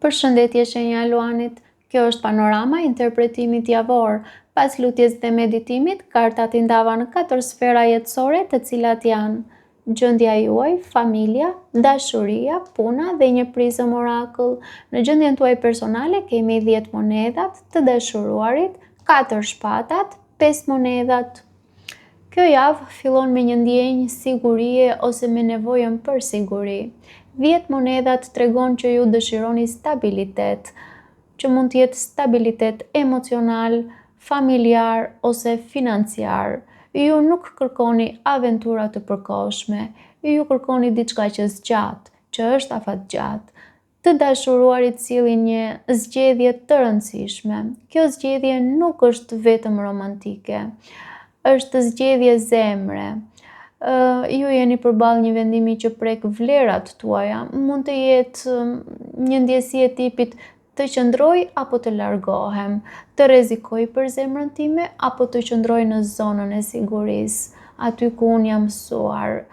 Përshëndetje shenja e Luanit. Kjo është panorama e interpretimit javor. Pas lutjes dhe meditimit, kartat i ndava në 4 sfera jetësore, të cilat janë gjendja juaj, familja, dashuria, puna dhe një prizëm orakull. Në gjendjen tuaj personale kemi 10 monedat, të dashuruarit, 4 shpatat, 5 monedat. Kjo javë fillon me një ndjenjë sigurie ose me nevojën për siguri. 10 monedat tregon që ju dëshironi stabilitet, që mund të jetë stabilitet emocional, familjar ose financiar. Ju nuk kërkoni aventura të përkohshme, ju kërkoni diçka që zgjat, që është afatgjatë. Të dashuruarit sillin një zgjedhje të rëndësishme. Kjo zgjedhje nuk është vetëm romantike, është zgjedhje zemre. Ju jeni përballë një vendimi që prek vlerat tuaja, mund të jetë një ndjesi e tipit të qëndroj apo të largohem, të rrezikoj për zemrën time apo të qëndroj në zonën e sigurisë, aty ku unë jam mësuar.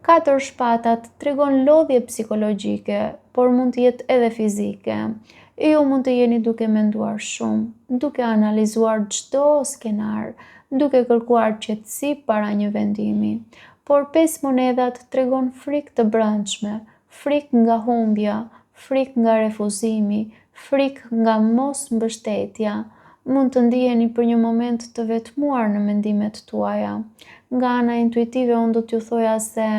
4 shpatat tregon lodhje psikologjike, por mund të jetë edhe fizike. Ju mund të jeni duke menduar shumë, duke analizuar çdo skenar, duke kërkuar qetësi para një vendimi. Por 5 monedat tregon frikë të brendshme, frikë nga humbja, frikë nga refuzimi, frikë nga mos mbështetja. Mund të ndiheni për një moment të vetmuar në mendimet tuaja. Nga ana intuitive unë do t'ju thoja se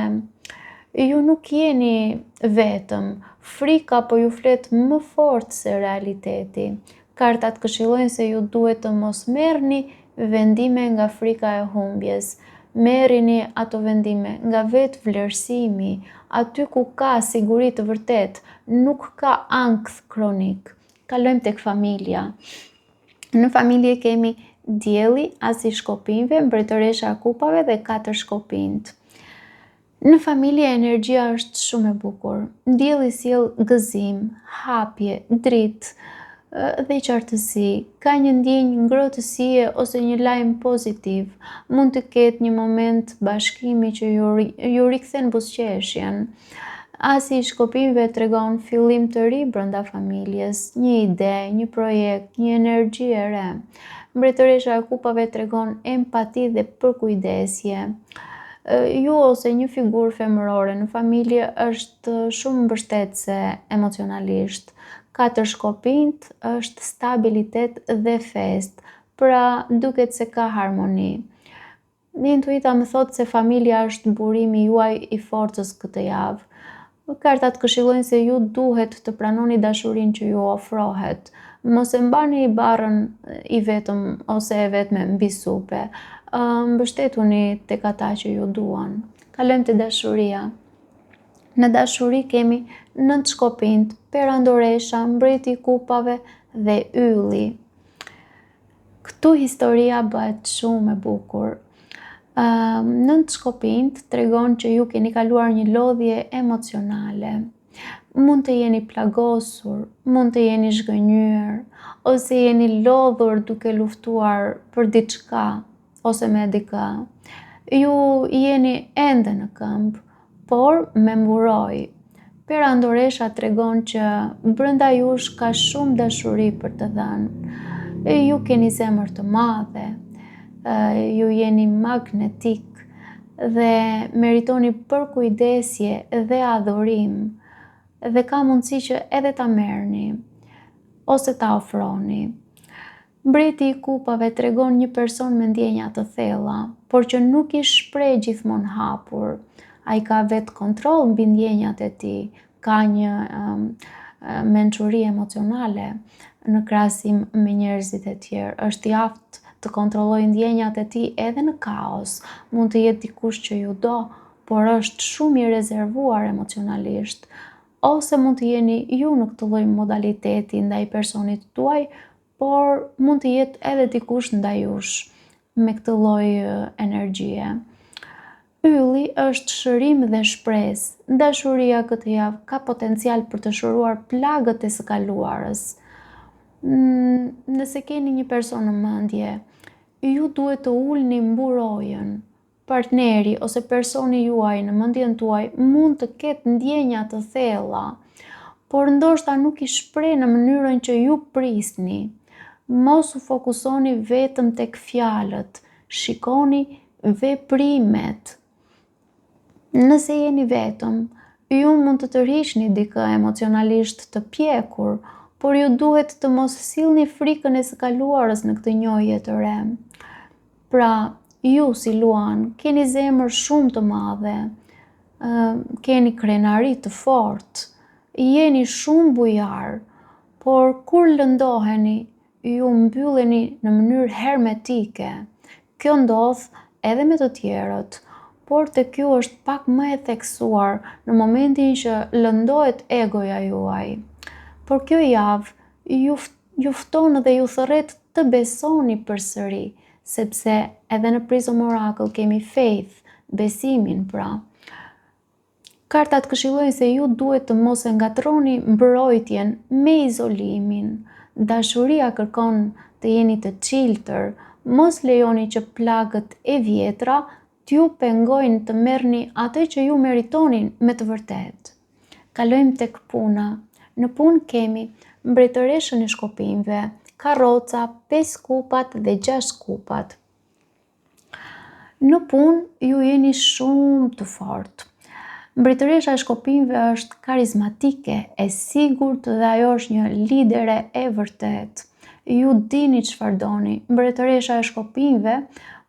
ju nuk jeni vetëm, frika po ju flet më fort se realiteti. Kartat këshillojnë se ju duhet të mos merrni vendime nga frika e humbjes. Merrini ato vendime nga vetë vlerësimi, aty ku ka siguri të vërtet, nuk ka ankth kronik. Kalojmë tek familja. Në familje kemi dielli, asi i shkopinjve, mbretëresha e kupave dhe 4 shkopinjt. Në familje energjia është shumë e bukur. Dielli sjell gëzim, hapje, dritë dhe qartësi. Ka një ndjenjë ngrohtësie ose një lajm pozitiv. Mund të ketë një moment bashkimi që ju rikthen buzëqeshjen. Asi i shkopinjve tregon fillim të ri brenda familjes, një ide, një projekt, një energji e re. Mbretëresha e kupave tregon empati dhe përkujdesje. Ju ose një figurë femërore në familje është shumë mbështetëse emocionalisht. 4 shkopinjt është stabilitet dhe festë, pra duket se ka harmoni. Intuita më thot se familja është burimi juaj i forcës këtë javë. Kartat këshillojnë se ju duhet të pranoni dashurinë që ju ofrohet. Mos e mbani barrën i vetëm ose e vetme mbi supe. Mbështetuni tek ata që ju duan. Kalojmë te dashuria. Në dashuri kemi 9 shkopinjt, perandoresha, mbreti i kupave dhe ylli. Këtu historia bëhet shumë e bukur. 9 shkopinjt tregon që ju keni kaluar një lodhje emocionale. Mund të jeni plagosur, mund të jeni zhgënjur, ose jeni lodhur duke luftuar për diçka ose me dikë. Ju jeni ende në këmbë, por me mburoj. Perandoresha tregon që brenda jush ka shumë dashuri për të dhënë. Ju keni zemër të madhe, ju jeni magnetik dhe meritoni përkujdesje dhe adhurim. Dhe ka mundësi që edhe ta merrni ose ta ofroni. Mbreti i kupave tregon një person me ndjenja të thella, por që nuk i shpreh gjithmonë hapur. Ai ka vetë kontroll mbi ndjenjat e tij, ka një mençuri emocionale në krahasim me njerëzit e tjerë. Është i aftë të kontrollojë ndjenjat e tij edhe në kaos. Mund të jetë dikush që ju do, por është shumë i rezervuar emocionalisht. Ose mund të jeni ju në këtë lloj modaliteti ndaj personit tuaj, por mund të jetë edhe dikush ndaj jush me këtë lloj energjie. Ylli është shërim dhe shpresë. Dashuria këtë javë ka potencial për të shëruar plagët e së kaluarës. Nëse keni një person në mendje, ju duhet të ulni mburojën. Partneri ose personi juaj në mendjen tuaj mund të ketë ndjenja të thella, por ndoshta nuk i shpreh në mënyrën që ju prisni. Mos u fokusoni vetëm tek fjalët, shikoni veprimet. Nëse jeni vetëm, ju mund të tërhiqni dikë emocionalisht të pjekur, por ju duhet të mos sillni frikën e së kaluarës në këtë njohje të re. Pra, ju si Luan, keni zemër shumë të madhe, keni krenari të fortë, jeni shumë bujar, por kur lëndoheni, ju mbylleni në mënyrë hermetike. Kjo ndodh edhe me të tjerët, por tek ju është pak më e theksuar në momentin që lëndohet egoja juaj. Por kjo javë ju fton dhe ju thërret të besoni përsëri, sepse edhe në Prism Oracle kemi faith, besimin pra. Kartat këshillojnë se ju duhet të mos e ngatroni mbrojtjen me izolimin. Dashuria kërkon të jeni të çiltër, mos lejoni që plagët e vjetra t'ju pengojnë të merrni atë që ju meritonin me të vërtetë. Kalojmë tek puna. Në punë kemi mbretëreshën e shkopinjve, karroca, 5 kupat dhe 6 kupat. Në punë ju jeni shumë të fortë. Mbretëresha e shkopinjve është karizmatike, e sigurt dhe ajo është një lidere e vërtet. Ju dini çfarë doni. Mbretëresha e shkopinjve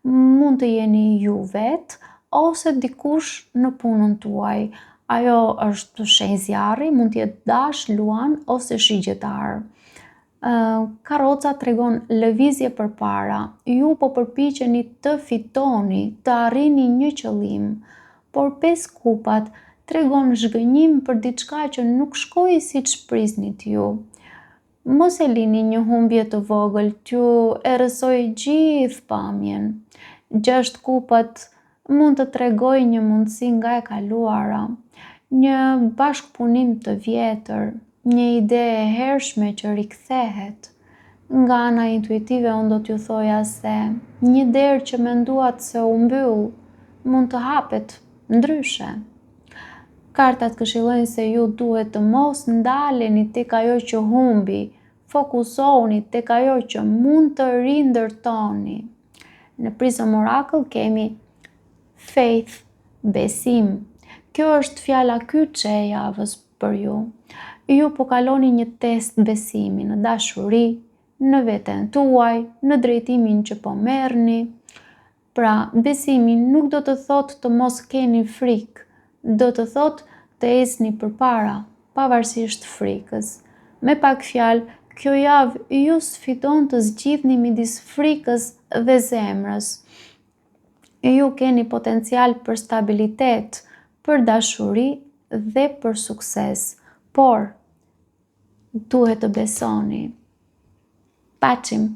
mund të jeni ju vetë ose dikush në punën tuaj. Ajo është shenjë zjarri, mund të jetë dash, Luan ose shigjetar. Karroca tregon lëvizje përpara. Ju po përpiqeni të fitoni, të arrini një qëllim. Por 5 kupat tregon zhgënjim për diçka që nuk shkoi siç prisnit ju. Mos e lini një humbje të vogël t'ju errësoj gjithë pamjen. 6 kupat mund të tregoj një mundësi nga e kaluara, një bashkëpunim të vjetër, një ide e hershme që rikthehet. Nga ana intuitive unë do t'ju thoja se një derë që menduat se u mbyll mund të hapet ndryshe. Kartat këshillojnë se ju duhet të mos ndaleni tek ajo që humbi, fokusohuni tek ajo që mund të rindërtoni. Në Prism Oracle kemi faith, besim. Kjo është fjala kyçe e javës për ju. Ju po kaloni një test besimi në dashuri, në veten tuaj, në drejtimin që po merrni. Pra, besimi nuk do të thotë të mos keni frikë, do të thotë të ecni përpara, pavarësisht frikës. Me pak fjalë, kjo javë ju sfidon të zgjidhni midis frikës dhe zemrës. Ju keni potencial për stabilitet, për dashuri dhe për sukses, por duhet të besoni. Paçim!